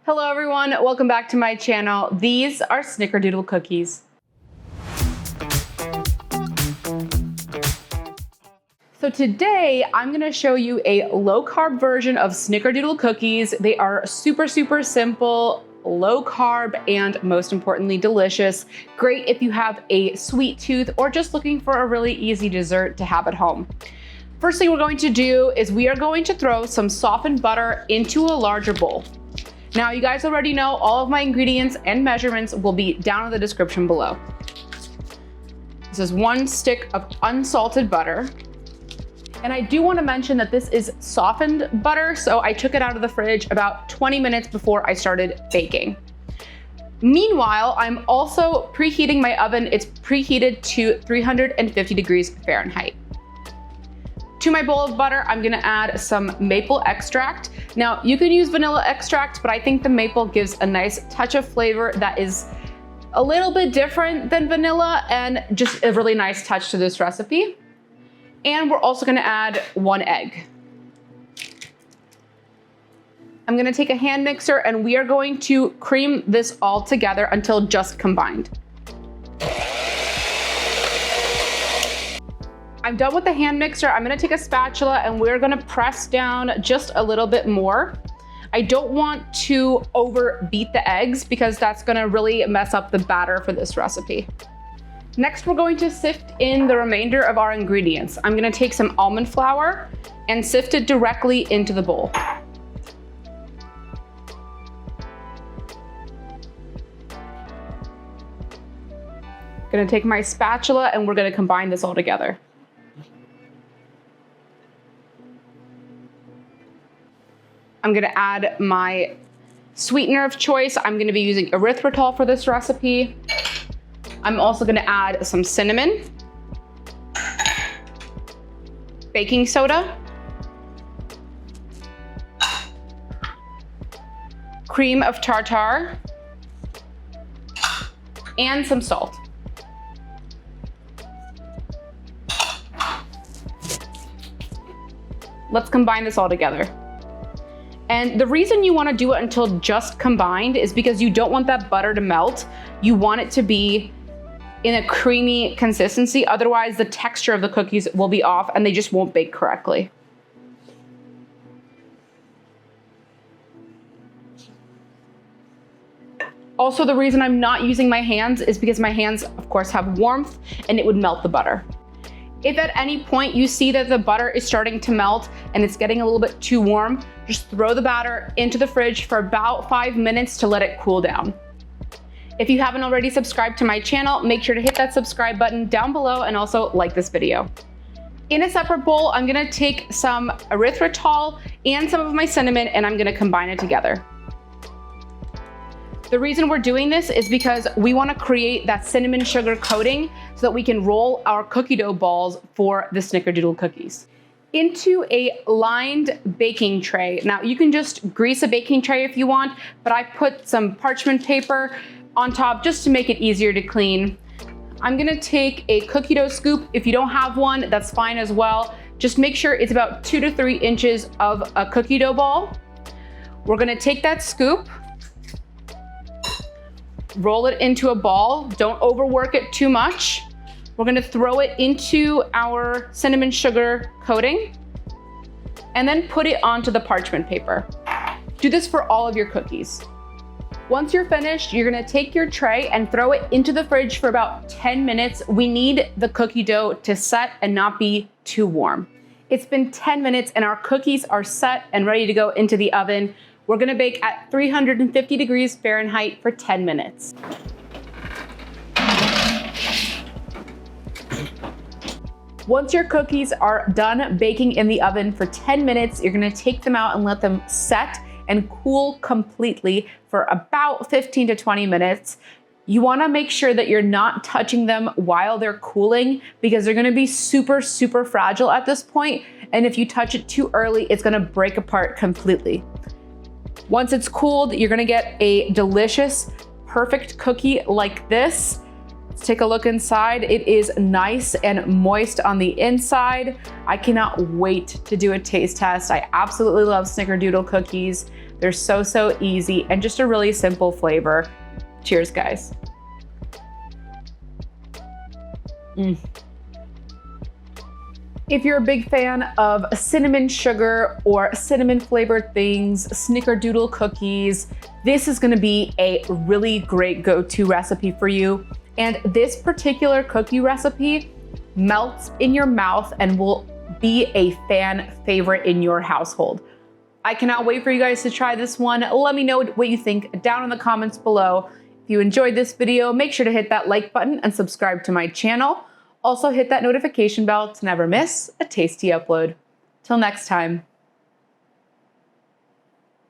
Hello everyone, welcome back to my channel. These are Snickerdoodle cookies. So today I'm gonna show you a low carb version of Snickerdoodle cookies. They are super simple, low carb, and most importantly, delicious. Great if you have a sweet tooth or just looking for a really easy dessert to have at home. First thing we're going to do is we are going to throw some softened butter into a larger bowl. Now, you guys already know all of my ingredients and measurements will be down in the description below. This is 1 stick of unsalted butter. And I do want to mention that this is softened butter, so I took it out of the fridge about 20 minutes before I started baking. Meanwhile, I'm also preheating my oven. It's preheated to 350 degrees Fahrenheit. To my bowl of butter, I'm gonna add some maple extract. Now, you could use vanilla extract, but I think the maple gives a nice touch of flavor that is a little bit different than vanilla and just a really nice touch to this recipe. And we're also gonna add 1 egg. I'm gonna take a hand mixer and we are going to cream this all together until just combined. I'm done with the hand mixer. I'm gonna take a spatula and we're gonna press down just a little bit more. I don't want to overbeat the eggs because that's gonna really mess up the batter for this recipe. Next, we're going to sift in the remainder of our ingredients. I'm gonna take some almond flour and sift it directly into the bowl. Gonna take my spatula and we're gonna combine this all together. I'm gonna add my sweetener of choice. I'm gonna be using erythritol for this recipe. I'm also gonna add some cinnamon, baking soda, cream of tartar, and some salt. Let's combine this all together. And the reason you wanna do it until just combined is because you don't want that butter to melt. You want it to be in a creamy consistency. Otherwise, the texture of the cookies will be off and they just won't bake correctly. Also, the reason I'm not using my hands is because my hands, of course, have warmth and it would melt the butter. If at any point you see that the butter is starting to melt and it's getting a little bit too warm, just throw the batter into the fridge for about 5 minutes to let it cool down. If you haven't already subscribed to my channel, make sure to hit that subscribe button down below and also like this video. In a separate bowl, I'm gonna take some erythritol and some of my cinnamon and I'm gonna combine it together. The reason we're doing this is because we wanna create that cinnamon sugar coating so that we can roll our cookie dough balls for the Snickerdoodle cookies. Into a lined baking tray. Now you can just grease a baking tray if you want, but I put some parchment paper on top just to make it easier to clean. I'm gonna take a cookie dough scoop. If you don't have one, that's fine as well. Just make sure it's about 2 to 3 inches of a cookie dough ball. We're gonna take that scoop, roll it into a ball. Don't overwork it too much. We're gonna throw it into our cinnamon sugar coating and then put it onto the parchment paper. Do this for all of your cookies. Once you're finished, you're gonna take your tray and throw it into the fridge for about 10 minutes. We need the cookie dough to set and not be too warm. It's been 10 minutes and our cookies are set and ready to go into the oven. We're gonna bake at 350 degrees Fahrenheit for 10 minutes. Once your cookies are done baking in the oven for 10 minutes, you're gonna take them out and let them set and cool completely for about 15 to 20 minutes. You wanna make sure that you're not touching them while they're cooling because they're gonna be super fragile at this point. And if you touch it too early, it's gonna break apart completely. Once it's cooled, you're gonna get a delicious, perfect cookie like this. Let's take a look inside. It is nice and moist on the inside. I cannot wait to do a taste test. I absolutely love Snickerdoodle cookies. They're so easy and just a really simple flavor. Cheers, guys. If you're a big fan of cinnamon sugar or cinnamon flavored things, Snickerdoodle cookies, this is gonna be a really great go-to recipe for you. And this particular cookie recipe melts in your mouth and will be a fan favorite in your household. I cannot wait for you guys to try this one. Let me know what you think down in the comments below. If you enjoyed this video, make sure to hit that like button and subscribe to my channel. Also hit that notification bell to never miss a tasty upload. Till next time.